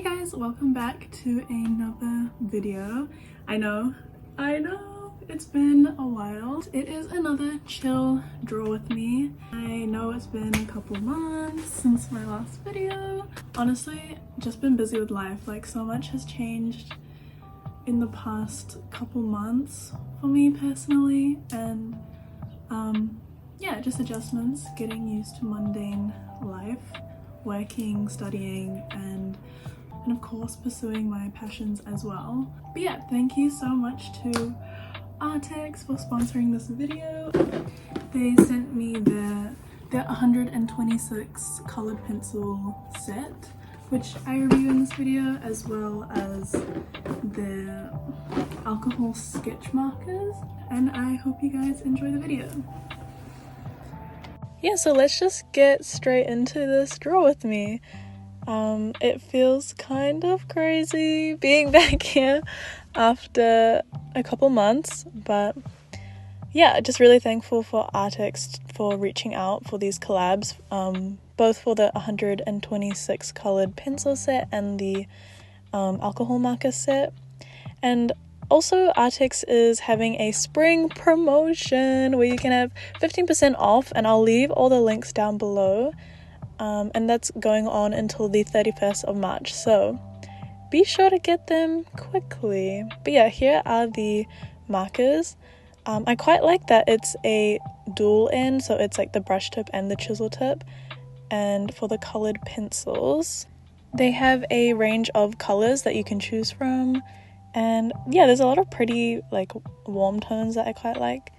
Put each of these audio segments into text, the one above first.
guys, welcome back to another video. I know, it's been a while. It is another chill draw with me. I know it's been a couple months since my last video. Honestly, just been busy with life. Like, so much has changed in the past couple months for me personally, and yeah, just adjustments, getting used to mundane life, working, studying, and of course pursuing my passions as well. But yeah, thank you so much to Arrtx for sponsoring this video. They sent me their 126 colored pencil set, which I review in this video, as well as their alcohol sketch markers, and I hope you guys enjoy the video. Yeah, so let's just get straight into this draw with me. It feels kind of crazy being back here after a couple months, but yeah, just really thankful for Arrtx for reaching out for these collabs, both for the 126 colored pencil set and the alcohol marker set. And also, Arrtx is having a spring promotion where you can have 15% off, and I'll leave all the links down below. And that's going on until the 31st of March, so be sure to get them quickly. But yeah, here are the markers. I quite like that it's a dual end, so it's like the brush tip and the chisel tip. And for the colored pencils, they have a range of colors that you can choose from. And yeah, there's a lot of pretty like warm tones that I quite like.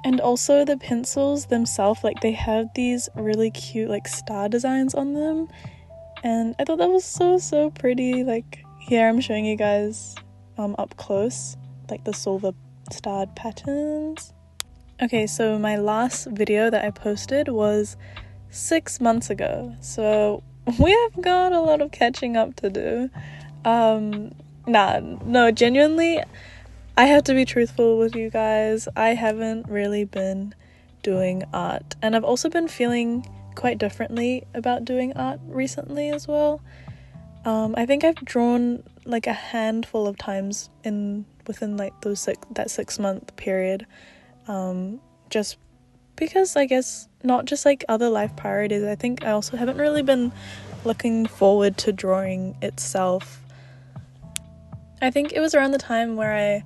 And also the pencils themselves, like they have these really cute like star designs on them, and I thought that was so pretty. Like here I'm showing you guys up close like the silver starred patterns. Okay, so my last video that I posted was 6 months ago, so we have got a lot of catching up to do. No, genuinely, I have to be truthful with you guys. I haven't really been doing art, and I've also been feeling quite differently about doing art recently as well. I think I've drawn like a handful of times within like that 6 month period, just because I guess not just like other life priorities. I think I also haven't really been looking forward to drawing itself. I think it was around the time where I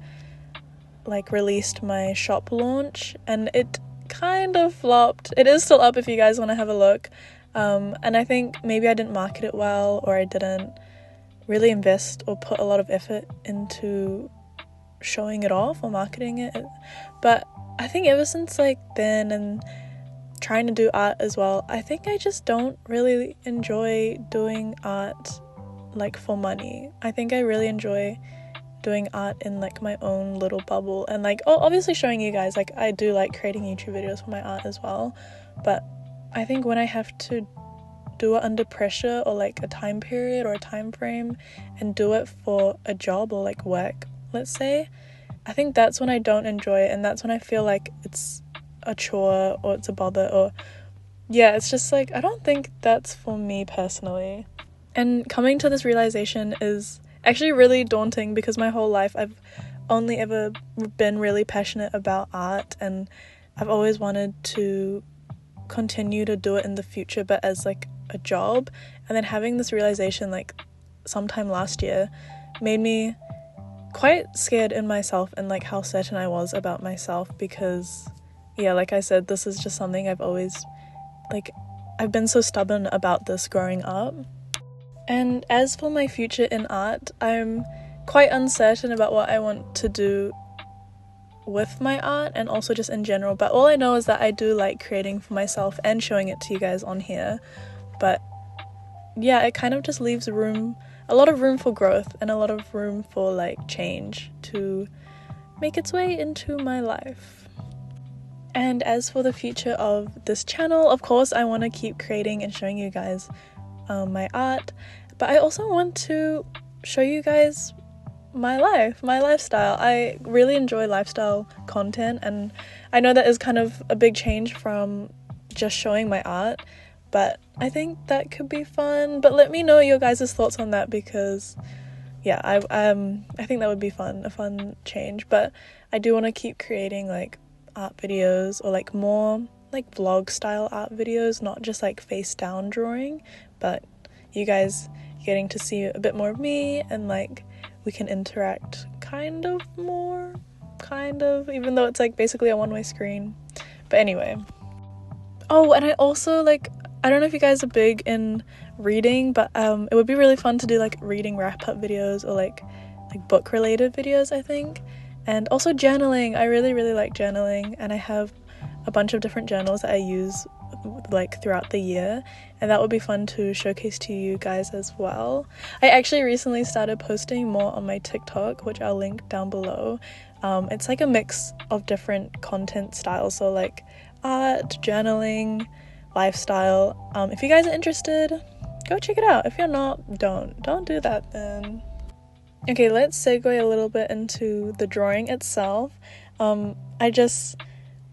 like released my shop launch, and it kind of flopped. It is still up if you guys want to have a look, and I think maybe I didn't market it well, or I didn't really invest or put a lot of effort into showing it off or marketing it. But I think ever since like then, and trying to do art as well, I think I just don't really enjoy doing art like for money. I think I really enjoy doing art in like my own little bubble, and like obviously showing you guys, like I do like creating YouTube videos for my art as well, but I think when I have to do it under pressure, or like a time period or a time frame, and do it for a job or like work, let's say, I think that's when I don't enjoy it, and that's when I feel like it's a chore or it's a bother, or yeah, it's just like I don't think that's for me personally. And coming to this realization is actually really daunting, because my whole life I've only ever been really passionate about art, and I've always wanted to continue to do it in the future, but as like a job. And then having this realization like sometime last year made me quite scared in myself, and like how certain I was about myself, because yeah, like I said, this is just something I've been so stubborn about this growing up. And as for my future in art, I'm quite uncertain about what I want to do with my art, and also just in general. But all I know is that I do like creating for myself and showing it to you guys on here. But yeah, it kind of just leaves a lot of room for growth, and a lot of room for like change to make its way into my life. And as for the future of this channel, of course I want to keep creating and showing you guys my art, but I also want to show you guys my lifestyle. I really enjoy lifestyle content, and I know that is kind of a big change from just showing my art, but I think that could be fun. But let me know your guys' thoughts on that, because yeah, I think that would be fun, a fun change. But I do want to keep creating like art videos, or like more like vlog style art videos, not just like face down drawing, but you guys getting to see a bit more of me, and like we can interact kind of more, even though it's like basically a one-way screen. But anyway, oh, and I also like, I don't know if you guys are big in reading, but it would be really fun to do like reading wrap-up videos, or like book related videos, I think. And also journaling. I really like journaling, and I have a bunch of different journals that I use like throughout the year, and that would be fun to showcase to you guys as well. I actually recently started posting more on my TikTok, which I'll link down below. It's like a mix of different content styles, so like art, journaling, lifestyle. If you guys are interested, go check it out. If you're not, don't do that then. Okay, let's segue a little bit into the drawing itself. I just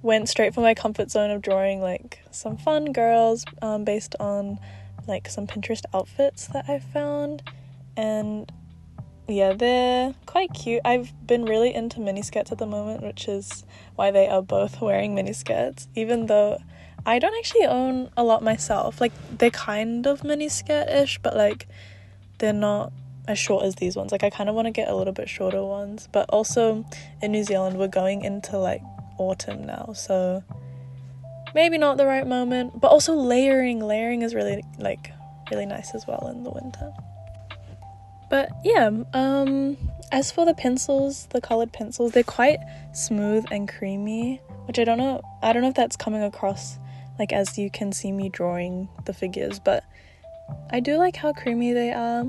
went straight for my comfort zone of drawing like some fun girls based on like some Pinterest outfits that I found, and yeah, they're quite cute. I've been really into miniskirts at the moment, which is why they are both wearing miniskirts, even though I don't actually own a lot myself. Like, they're kind of miniskirt-ish, but like they're not as short as these ones. Like, I kind of want to get a little bit shorter ones. But also in New Zealand we're going into like autumn now, so maybe not the right moment. But also layering is really nice as well in the winter. But yeah, as for the pencils, the colored pencils, they're quite smooth and creamy, which I don't know if that's coming across like as you can see me drawing the figures, but I do like how creamy they are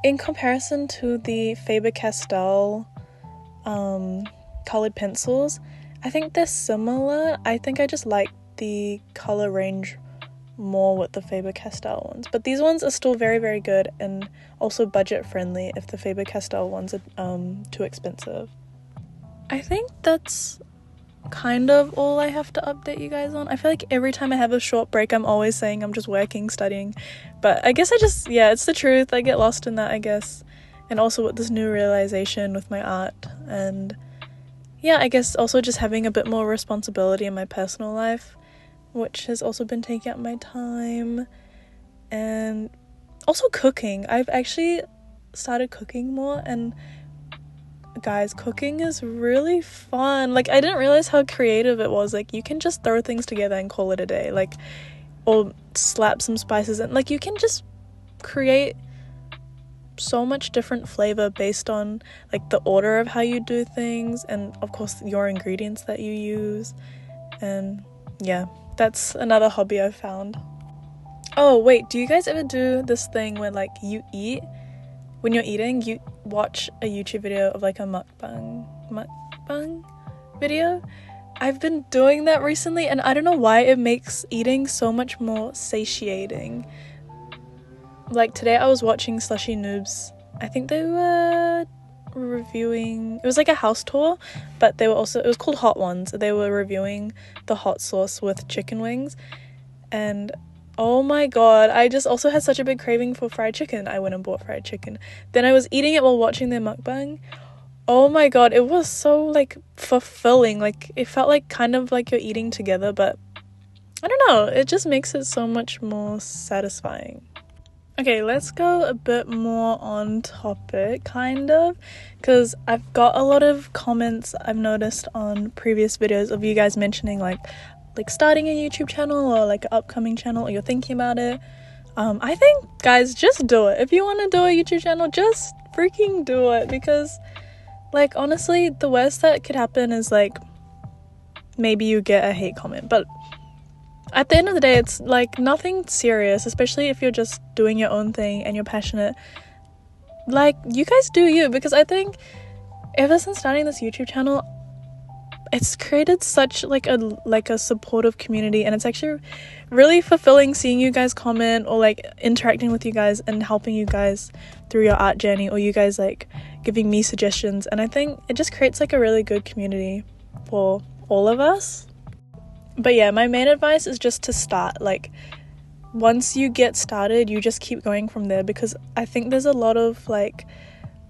in comparison to the Faber-Castell colored pencils. I think they're similar. I think I just like the color range more with the Faber-Castell ones, but these ones are still very good, and also budget friendly if the Faber-Castell ones are too expensive. I think that's kind of all I have to update you guys on. I feel like every time I have a short break I'm always saying I'm just working, studying, but I guess it's the truth. I get lost in that, I guess. And also with this new realization with my art, and yeah, I guess also just having a bit more responsibility in my personal life, which has also been taking up my time. And also cooking. I've actually started cooking more, and guys, cooking is really fun. Like, I didn't realize how creative it was. Like, you can just throw things together and call it a day, like, or slap some spices in. Like, you can just create so much different flavor based on like the order of how you do things, and of course your ingredients that you use. And yeah, that's another hobby I've found. Oh wait, do you guys ever do this thing where like you eat, when you're eating, you watch a YouTube video of like a mukbang video? I've been doing that recently, and I don't know why it makes eating so much more satiating. Like today I was watching Slushy Noobs. I think they were reviewing, it was like a house tour, but it was called Hot Ones. They were reviewing the hot sauce with chicken wings, and oh my god, I just also had such a big craving for fried chicken. I went and bought fried chicken. Then I was eating it while watching their mukbang. Oh my god, it was so like fulfilling. Like, it felt like kind of like you're eating together, but I don't know, it just makes it so much more satisfying. Okay, let's go a bit more on topic, kind of, because I've got a lot of comments I've noticed on previous videos of you guys mentioning like starting a YouTube channel, or like an upcoming channel, or you're thinking about it. I think, guys, just do it. If you want to do a YouTube channel, just freaking do it, because like honestly, the worst that could happen is like maybe you get a hate comment, but at the end of the day, it's like nothing serious, especially if you're just doing your own thing and you're passionate. Like, you guys do you, because I think ever since starting this YouTube channel, it's created such like a supportive community, and it's actually really fulfilling seeing you guys comment, or like interacting with you guys and helping you guys through your art journey, or you guys like giving me suggestions. And I think it just creates like a really good community for all of us. But yeah, my main advice is just to start. Like, once you get started, you just keep going from there, because I think there's a lot of like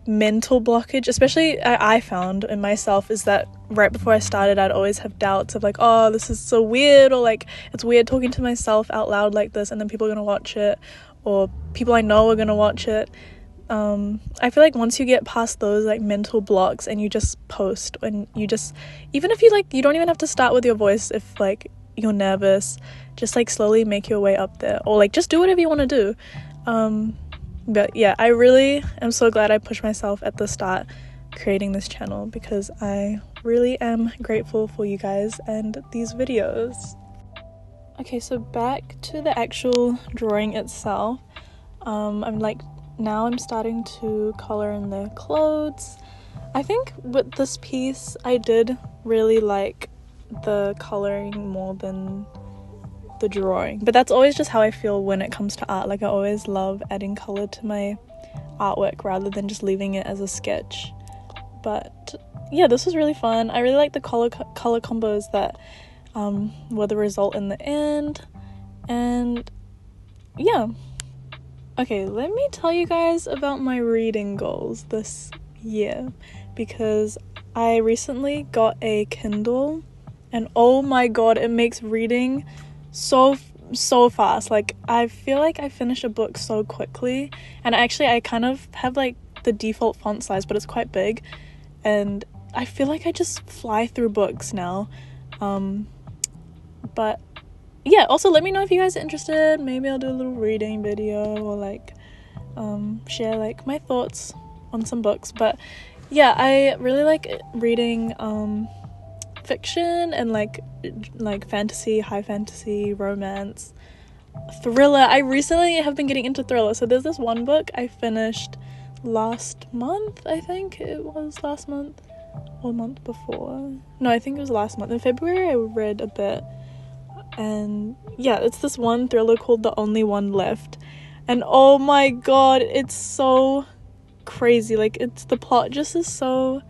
mental blockage, especially I found in myself, is that right before I started I'd always have doubts of like, oh, this is so weird, or like it's weird talking to myself out loud like this, and then people are gonna watch it, or people I know are gonna watch it. I feel like once you get past those like mental blocks and you just post, and you just, even if you like, you don't even have to start with your voice if like you're nervous, just like slowly make your way up there, or like just do whatever you want to do. But yeah, I really am so glad I pushed myself at the start creating this channel, because I really am grateful for you guys and these videos. Okay, so back to the actual drawing itself. Now I'm starting to color in the clothes. I think with this piece I did really like the coloring more than the drawing, but that's always just how I feel when it comes to art. Like, I always love adding color to my artwork rather than just leaving it as a sketch. But yeah, this was really fun. I really like the color combos that were the result in the end. And yeah, okay, let me tell you guys about my reading goals this year, because I recently got a Kindle, and oh my god, it makes reading so fast. Like, I feel like I finish a book so quickly, and I kind of have like the default font size, but it's quite big, and I feel like I just fly through books now. But yeah, also let me know if you guys are interested. Maybe I'll do a little reading video, or like share like my thoughts on some books. But yeah, I really like reading fiction and like fantasy, high fantasy, romance, thriller. I recently have been getting into thriller. So there's this one book I finished last month. I think it was last month or month before. No, I think it was last month. In February I read a bit, and yeah, it's this one thriller called The Only One Left, and oh my god, it's so crazy. Like, the plot just is so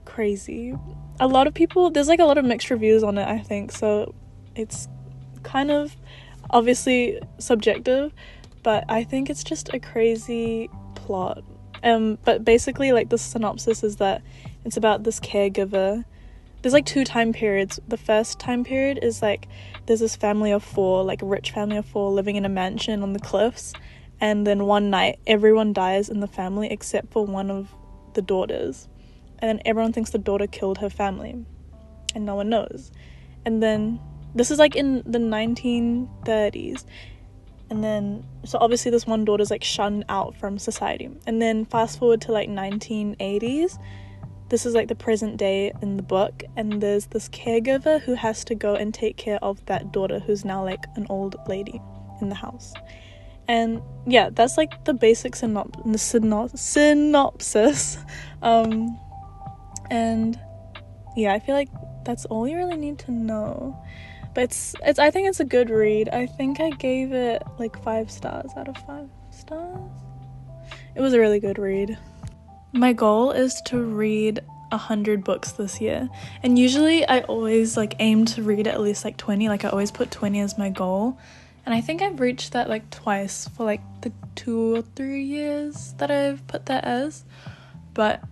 crazy. A lot of people, there's like a lot of mixed reviews on it, I think, so it's kind of obviously subjective, but I think it's just a crazy plot. But basically, like, the synopsis is that it's about this caregiver. There's like 2 time periods. The first time period is like there's this family of 4, like a rich family of 4, living in a mansion on the cliffs, and then one night everyone dies in the family except for one of the daughters, and then everyone thinks the daughter killed her family and no one knows. And then this is like in the 1930s, and then so obviously this one daughter's like shunned out from society. And then fast forward to like 1980s. This is like the present day in the book, and there's this caregiver who has to go and take care of that daughter who's now like an old lady in the house. And yeah, that's like the basic synopsis. And yeah, I feel like that's all you really need to know. But it's I think it's a good read. I think I gave it like 5 stars out of 5 stars. It was a really good read. My goal is to read 100 books this year, and usually I always like aim to read at least like 20. Like, I always put 20 as my goal, and I think I've reached that like twice for like the 2 or 3 years that I've put that as. But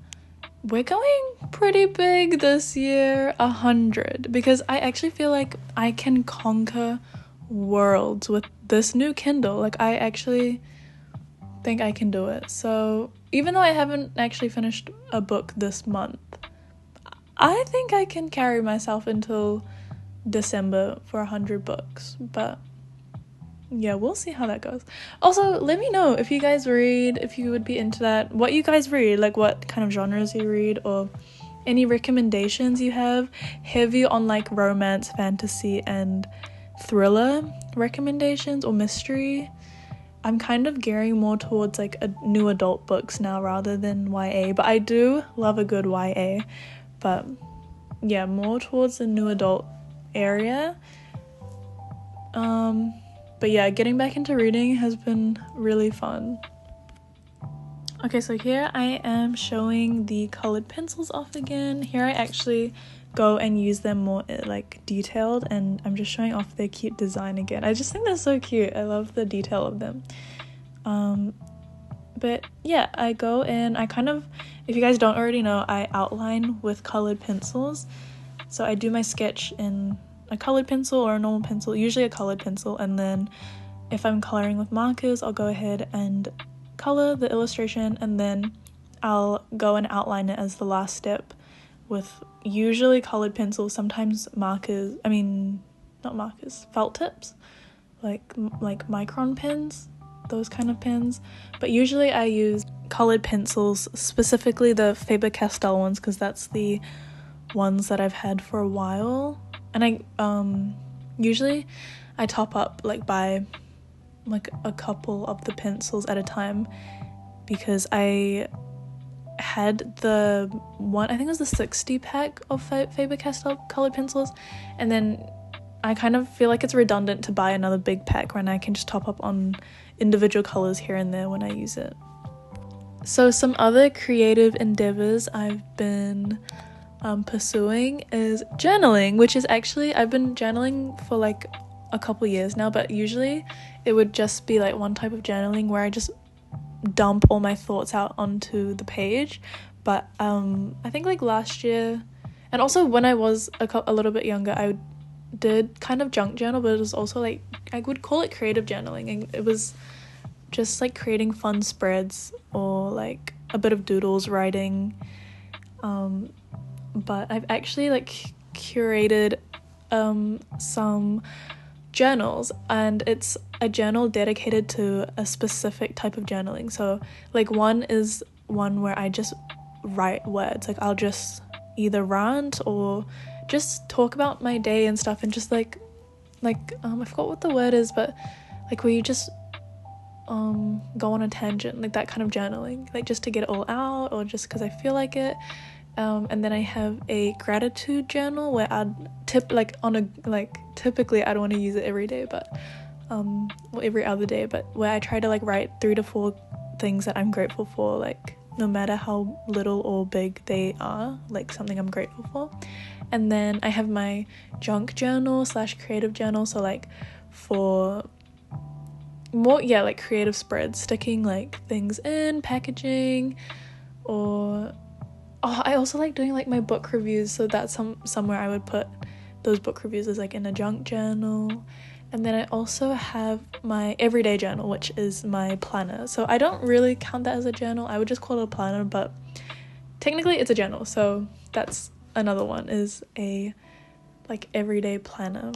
we're going pretty big this year, 100, because I actually feel like I can conquer worlds with this new Kindle. Like, I actually think I can do it. So even though I haven't actually finished a book this month, I think I can carry myself until December for 100 books. But yeah, we'll see how that goes. Also, let me know if you guys read, if you would be into that, what you guys read, like what kind of genres you read, or any recommendations you have. Heavy on like romance, fantasy, and thriller recommendations, or mystery. I'm kind of gearing more towards like a new adult books now rather than YA, but I do love a good YA. But yeah, more towards the new adult area. But yeah, getting back into reading has been really fun. Okay, so here I am showing the colored pencils off again. Here I actually go and use them more like detailed, and I'm just showing off their cute design again. I just think they're so cute. I love the detail of them. But yeah, I go in, I kind of, if you guys don't already know, I outline with colored pencils. So I do my sketch in a colored pencil or a normal pencil, usually a colored pencil, and then if I'm coloring with markers, I'll go ahead and color the illustration, and then I'll go and outline it as the last step with usually colored pencils, sometimes markers, not markers, felt tips, like micron pens, those kind of pens. But usually I use colored pencils, specifically the Faber-Castell ones, because that's the ones that I've had for a while. And I usually I top up like by like a couple of the pencils at a time, because I had the one, I think it was the 60 pack of Faber-Castell colored pencils, and then I kind of feel like it's redundant to buy another big pack when I can just top up on individual colors here and there when I use it. So some other creative endeavors I've been pursuing is journaling, which is actually, I've been journaling for like a couple years now, but usually it would just be like one type of journaling where I just dump all my thoughts out onto the page. But I think like last year, and also when I was a little bit younger, I did kind of junk journal, but it was also like, I would call it creative journaling, and it was just like creating fun spreads or like a bit of doodles, writing. But I've actually like curated some journals, and it's a journal dedicated to a specific type of journaling. So like one is one where I just write words, like I'll just either rant or just talk about my day and stuff, and just like I forgot what the word is, but like where you just go on a tangent, like that kind of journaling, like just to get it all out or just because I feel like it. And then I have a gratitude journal where I'd typically I don't want to use it every day, but or every other day, but where I try to like write 3 to 4 things that I'm grateful for, like no matter how little or big they are, like something I'm grateful for. And then I have my junk journal / creative journal, so like for more, yeah, like creative spreads, sticking like things in packaging, or I also like doing like my book reviews, so that's somewhere I would put those book reviews, is like in a junk journal. And then I also have my everyday journal, which is my planner. So I don't really count that as a journal, I would just call it a planner, but technically it's a journal. So that's another one, is a like everyday planner.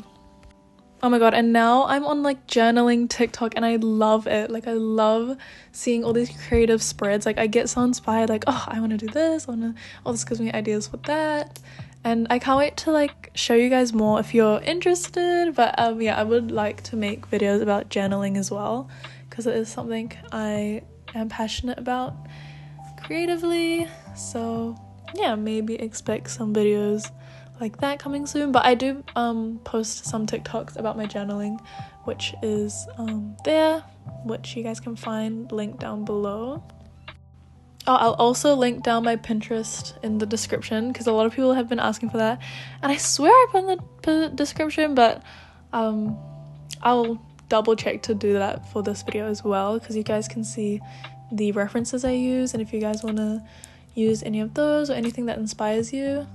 Oh my god, and now I'm on like journaling TikTok, and I love it. Like I love seeing all these creative spreads. Like I get so inspired, like, oh, I want to do this, this gives me ideas for that. And I can't wait to like show you guys more if you're interested. But yeah, I would like to make videos about journaling as well, because it is something I am passionate about creatively. So yeah, maybe expect some videos like that coming soon. But I do post some TikToks about my journaling, which is there, which you guys can find linked down below. I'll also link down my Pinterest in the description, because a lot of people have been asking for that, and I swear I put in the description, but I'll double check to do that for this video as well, because you guys can see the references I use, and if you guys want to use any of those or anything that inspires you,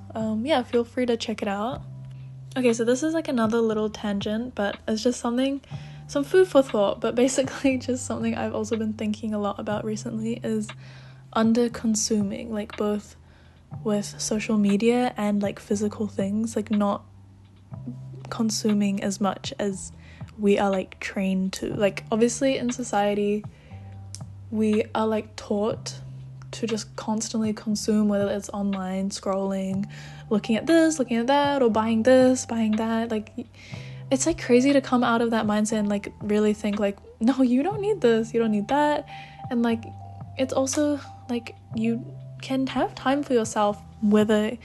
yeah, feel free to check it out. Okay, so this is like another little tangent, but it's just some food for thought, but basically just something I've also been thinking a lot about recently is under consuming, like both with social media and like physical things, like not consuming as much as we are like trained to. Like obviously in society we are like taught to just constantly consume, whether it's online scrolling, looking at this, looking at that, or buying this, buying that. Like it's like crazy to come out of that mindset and like really think like, no, you don't need this, you don't need that. And like it's also like you can have time for yourself, whether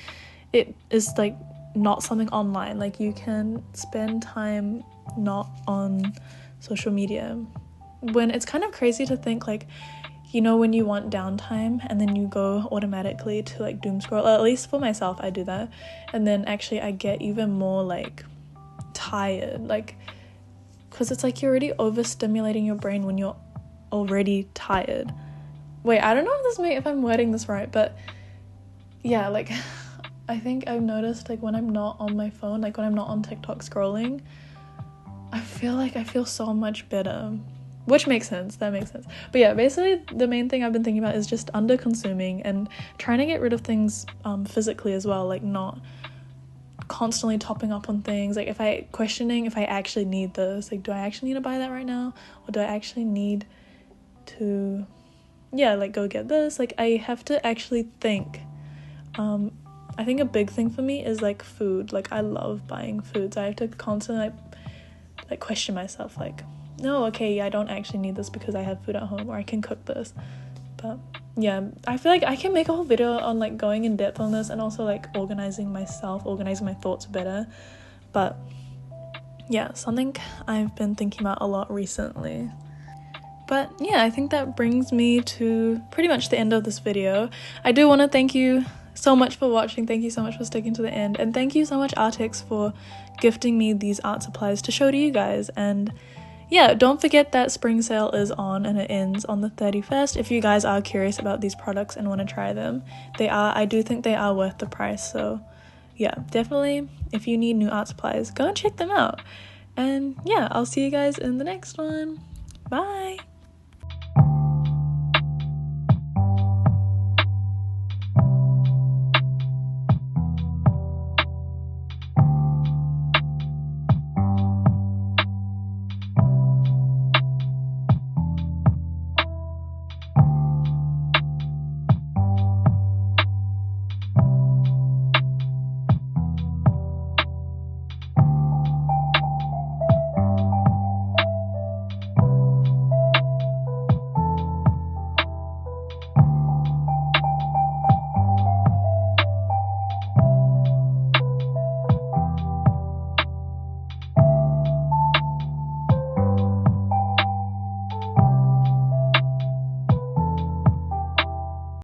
it is like not something online. Like you can spend time not on social media, when it's kind of crazy to think like, you know, when you want downtime and then you go automatically to like doom scroll, or at least for myself I do that, and then actually I get even more like tired, like, because it's like you're already overstimulating your brain when you're already tired. Wait, I don't know if I'm wording this right, but yeah, like I think I've noticed like when I'm not on my phone, like when I'm not on TikTok scrolling, I feel so much better, which makes sense. That makes sense. But yeah, basically the main thing I've been thinking about is just under consuming and trying to get rid of things physically as well, like not constantly topping up on things, like questioning if I actually need this, like do I actually need to buy that right now, or do I actually need to like go get this. Like I have to actually think. I think a big thing for me is like food. Like I love buying food, so I have to constantly like question myself, like, no, okay, I don't actually need this because I have food at home, or I can cook this. But yeah, I feel like I can make a whole video on like going in depth on this, and also like organizing my thoughts better. But yeah, something I've been thinking about a lot recently. But yeah, I think that brings me to pretty much the end of this video. I do want to thank you so much for watching. Thank you so much for sticking to the end, and thank you so much Arrtx for gifting me these art supplies to show to you guys. And yeah, don't forget that spring sale is on and it ends on the 31st. If you guys are curious about these products and want to try them, I do think they are worth the price. So yeah, definitely, if you need new art supplies, go and check them out. And yeah, I'll see you guys in the next one. Bye.